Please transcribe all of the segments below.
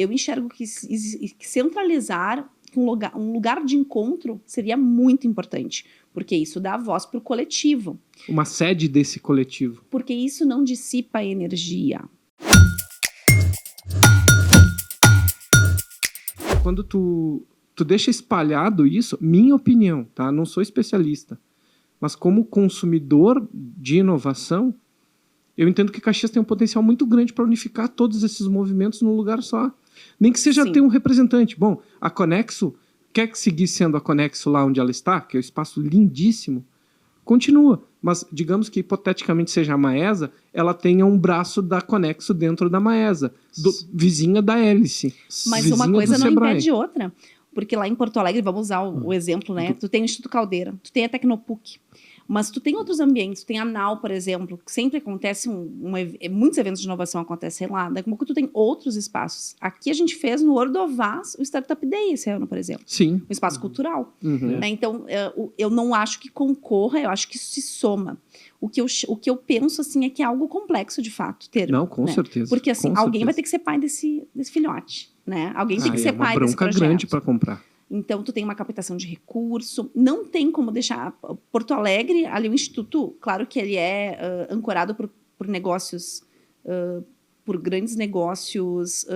Eu enxergo que centralizar um lugar de encontro seria muito importante, porque isso dá voz para o coletivo. Uma sede desse coletivo. Porque isso não dissipa a energia. Quando tu deixa espalhado isso, minha opinião, tá? Não sou especialista, mas como consumidor de inovação, eu entendo que Caxias tem um potencial muito grande para unificar todos esses movimentos num lugar só. Nem que seja ter um representante. Bom, a Conexo quer seguir sendo a Conexo lá onde ela está, que é um espaço lindíssimo, continua. Mas, digamos que, hipoteticamente, seja a Maesa, ela tenha um braço da Conexo dentro da Maesa, vizinha da Hélice. Mas uma coisa não impede outra. Porque lá em Porto Alegre, vamos usar o exemplo, né? Tu tem o Instituto Caldeira, tu tem a Tecnopuc, mas tu tem outros ambientes, tu tem a NAU, por exemplo, que sempre acontece, muitos eventos de inovação acontecem lá, daqui a pouco tu tem outros espaços. Aqui a gente fez no Ordovás o Startup Day esse ano, por exemplo. Sim. Um espaço cultural. Né? Então, eu não acho que concorra, eu acho que isso se soma. O que eu penso, assim, é que é algo complexo, de fato, ter. Não, com certeza. Porque, assim, alguém vai ter que ser pai desse filhote, né? Alguém tem que ser pai desse projeto. É uma bronca grande para comprar. Então, tu tem uma captação de recurso. Não tem como deixar... Porto Alegre, ali o Instituto, claro que ele é ancorado por negócios, por grandes negócios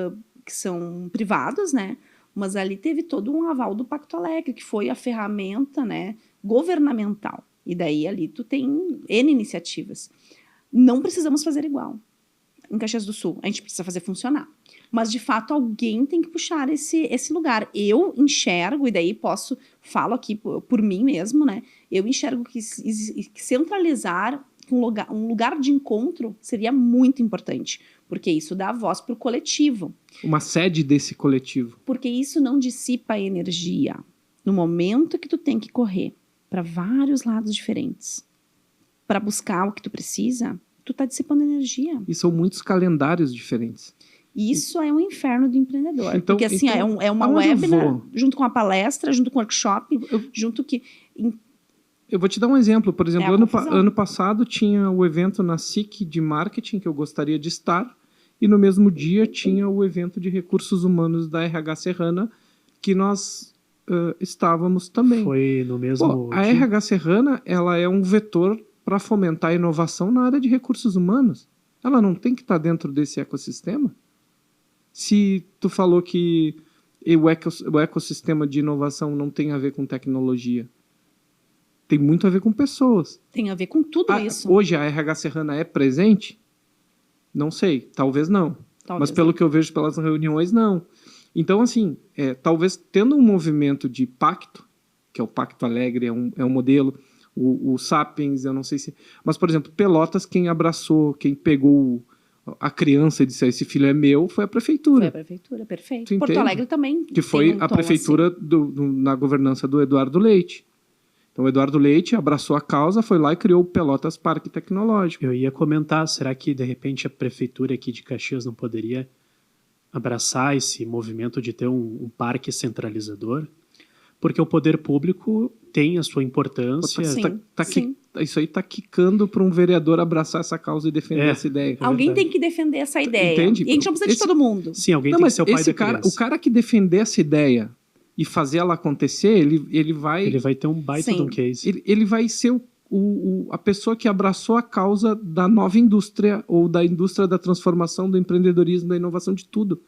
que são privados, né? Mas ali teve todo um aval do Pacto Alegre, que foi a ferramenta, né, governamental. E daí ali tu tem N iniciativas. Não precisamos fazer igual. Em Caxias do Sul, a gente precisa fazer funcionar. Mas, de fato, alguém tem que puxar esse lugar. Eu enxergo, e daí falo aqui por mim mesmo, né? Eu enxergo que centralizar um lugar de encontro seria muito importante, porque isso dá voz para o coletivo. Uma sede desse coletivo. Porque isso não dissipa a energia. No momento que tu tem que correr para vários lados diferentes, para buscar o que tu precisa, tu está dissipando energia. E são muitos calendários diferentes. Isso é um inferno do empreendedor. Então, porque assim, é uma webinar, junto com a palestra, junto com o workshop, junto que... Eu vou te dar um exemplo. Por exemplo, ano passado tinha o evento na SIC de marketing, que eu gostaria de estar, e no mesmo dia tinha o evento de recursos humanos da RH Serrana, que nós estávamos também. Foi no mesmo dia. A RH Serrana, ela é um vetor para fomentar a inovação na área de recursos humanos. Ela não tem que estar dentro desse ecossistema? Se tu falou que o ecossistema de inovação não tem a ver com tecnologia, tem muito a ver com pessoas. Tem a ver com tudo isso. Hoje a RH Serrana é presente? Não sei, talvez não. Mas pelo que eu vejo pelas reuniões, não. Então, assim, talvez tendo um movimento de pacto, que é o Pacto Alegre, é um modelo, o Sapiens, eu não sei se... Mas, por exemplo, Pelotas, quem abraçou, quem pegou a criança e disse, esse filho é meu, foi a prefeitura. Foi a prefeitura, perfeito. Porto Alegre também. Que foi a prefeitura assim. Na governança do Eduardo Leite. Então, o Eduardo Leite abraçou a causa, foi lá e criou o Pelotas Parque Tecnológico. Eu ia comentar, será que, de repente, a prefeitura aqui de Caxias não poderia abraçar esse movimento de ter um parque centralizador? Porque o poder público tem a sua importância. Sim. Isso aí está quicando para um vereador abraçar essa causa e defender essa ideia. Alguém tem que defender essa ideia. Entende? E a gente não precisa de todo mundo. Sim, alguém tem que ser o pai da criança. O cara que defender essa ideia e fazer ela acontecer, ele vai... Ele vai ter um baita de um case. Ele vai ser a pessoa que abraçou a causa da nova indústria ou da indústria da transformação, do empreendedorismo, da inovação, de tudo.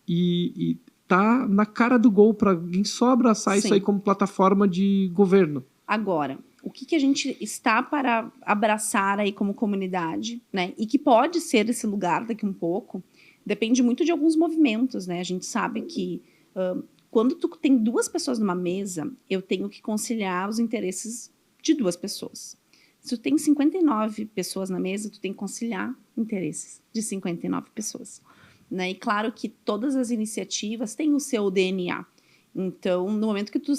E tá na cara do gol para alguém só abraçar isso aí como plataforma de governo. Agora, o que a gente está para abraçar aí como comunidade, né? E que pode ser esse lugar daqui um pouco, depende muito de alguns movimentos, né? A gente sabe que quando tu tem duas pessoas numa mesa, eu tenho que conciliar os interesses de duas pessoas. Se tu tem 59 pessoas na mesa, tu tem que conciliar interesses de 59 pessoas. Né? E claro que todas as iniciativas têm o seu DNA. Então, no momento que tu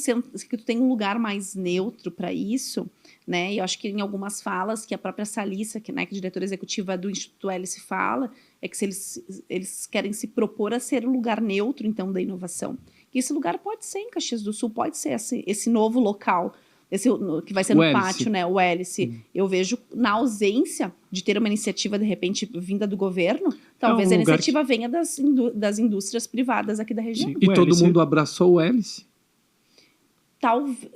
tem um lugar mais neutro para isso, né? E eu acho que em algumas falas que a própria Salissa, que é diretora executiva do Instituto Hélice, fala, é que eles querem se propor a ser um lugar neutro, então, da inovação. E esse lugar pode ser em Caxias do Sul, pode ser esse novo local, que vai ser O no hélice. pátio, né? O hélice. Eu vejo na ausência de ter uma iniciativa, de repente, vinda do governo, talvez um a lugar iniciativa venha das indústrias privadas aqui da região. Sim. E O todo hélice- mundo abraçou o hélice?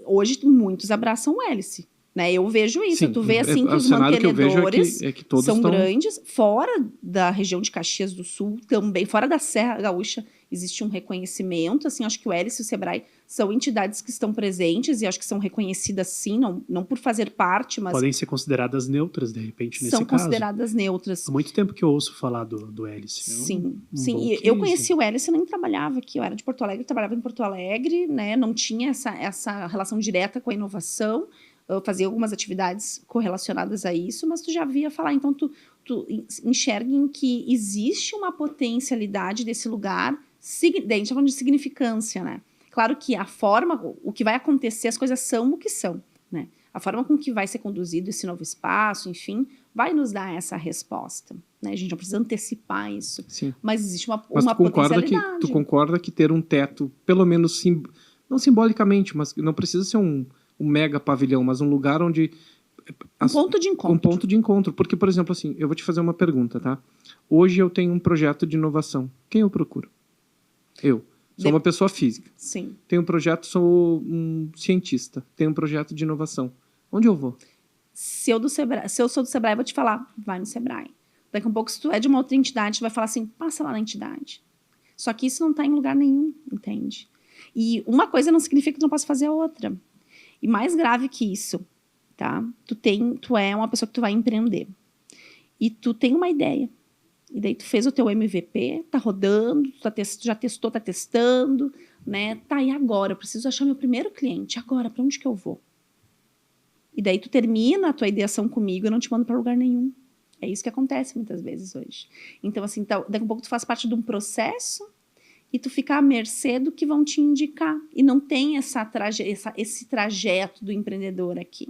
Hoje, muitos abraçam o hélice. Né? Eu vejo isso. Sim, Tu vê assim que o os cenário que eu vejo mantenedores é que todos são estão... grandes. Fora da região de Caxias do Sul, também, fora da Serra Gaúcha, existe um reconhecimento. Assim, acho que o hélice e o Sebrae são entidades que estão presentes e acho que são reconhecidas, sim, não por fazer parte, mas Podem ser consideradas neutras, de repente, nesse são caso. consideradas neutras. Há muito tempo que eu ouço falar do hélice. Sim, um sim. bom E case. eu conheci o hélice, eu nem trabalhava aqui. Eu era de Porto Alegre, trabalhava em Porto Alegre, né? Não tinha essa relação direta com a inovação. Eu fazia algumas atividades correlacionadas a isso, mas tu já via falar. Então, tu enxerga em que existe uma potencialidade desse lugar. Daí a gente tá falando de significância, né? Claro que a forma, o que vai acontecer, as coisas são o que são, né? A forma com que vai ser conduzido esse novo espaço, enfim, vai nos dar essa resposta, né? A gente não precisa antecipar isso. Sim. Mas existe uma Mas potencialidade. tu concorda que ter um teto, pelo menos, não simbolicamente, mas não precisa ser um mega pavilhão, mas um lugar onde... Um ponto de encontro. Um ponto de encontro. Porque, por exemplo, assim, eu vou te fazer uma pergunta, tá? Hoje eu tenho um projeto de inovação. Quem eu procuro? Eu. Sou uma pessoa física. Sim. Tenho um projeto, sou um cientista. Tenho um projeto de inovação. Onde eu vou? Se eu sou do Sebrae, eu vou te falar, vai no Sebrae. Daqui a pouco, se tu é de uma outra entidade, tu vai falar assim, passa lá na entidade. Só que isso não está em lugar nenhum, entende? E uma coisa não significa que tu não possa fazer a outra. E mais grave que isso, tá? Tu é uma pessoa que tu vai empreender. E tu tem uma ideia. E daí tu fez o teu MVP, tá rodando, tu já testou, tá testando, né? Tá, e agora? Eu preciso achar meu primeiro cliente. Agora, para onde que eu vou? E daí tu termina a tua ideação comigo e eu não te mando para lugar nenhum. É isso que acontece muitas vezes hoje. Então, assim, daqui a pouco tu faz parte de um processo e tu fica à mercê do que vão te indicar. E não tem esse trajeto do empreendedor aqui.